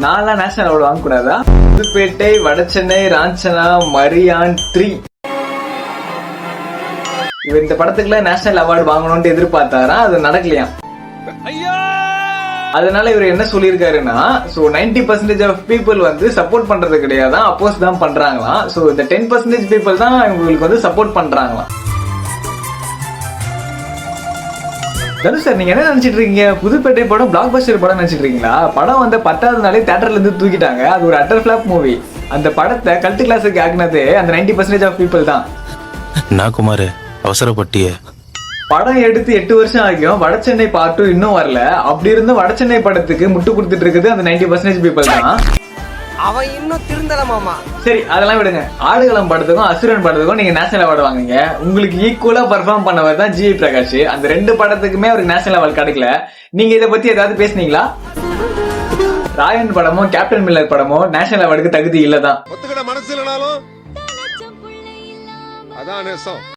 நான்லாம் national award வாங்க கூடாதா? புதுப்பேட்டை, வடசென்னை, ராஞ்சனா, மரியான் 3 இவர் இந்த படத்துக்குலாம் நேஷனல் அவார்டு வாங்கணும்னு எதிர்பார்த்தாரா, அது நடக்கலையா. அதனால இவர் என்ன சொல்லியிருக்காருன்னா, 90% ஆஃப் பீப்புள் வந்து சப்போர்ட் பண்றது கிடையாதான், அப்போஸ் தான் பண்றாங்களாம். சோ இந்த 10% பீப்புள் தான் இவங்களுக்கு வந்து சப்போர்ட் பண்றாங்களாம். தனுஷ் சார், நீங்க என்ன நினைச்சிட்டு இருக்கீங்க? புதுப்பேட்டை படம் பிளாக் பஸ்டர் படம் நினைச்சிட்டு இருக்கீங்களா? படம் வந்து 10வது நாளே தியேட்டர்ல இருந்து தூக்கிட்டாங்க. அது ஒரு அட்டர் ஃபிளாப் மூவி. அந்த படத்தை கல்ட் கிளாஸுக்கு ஆக்குனது அந்த 90% ஆஃப் பீப்புள் தான். நான் குமார் அவசரப்பட்டிய படம் எடுத்து 8 வருஷம் ஆகியும் வடசென்னை பார்ட் 2 இன்னும் வரல. அப்படி இருந்தும் வடசென்னை படத்துக்கு முட்டு கொடுத்துட்டு இருக்குது அந்த 90% பீப்புள் தான். அவன் இன்னும் திருந்தல மாமா. சரி, அதெல்லாம் விடுங்க. ஆடுகளம் படத்துக்கும் அசுரன் படத்துக்கும் நீங்க நேஷனல் அவார்டு வாங்குங்க. உங்களுக்கு ஈக்குவலா பெர்ஃபார்ம் பண்ணவர் தான் ஜி பிரகாஷ். அந்த 2 படத்துக்குமே அவருக்கு நேஷனல் அவார்டு கிடைக்கல. நீங்க இதை பத்தி ஏதாவது பேசுனீங்களா? ராயன் படமோ கேப்டன் மில்லர் படமோ நேஷனல் அவார்டுக்கு தகுதி இல்லதான். மனசு இல்லனாலும் அதான் நேசம்.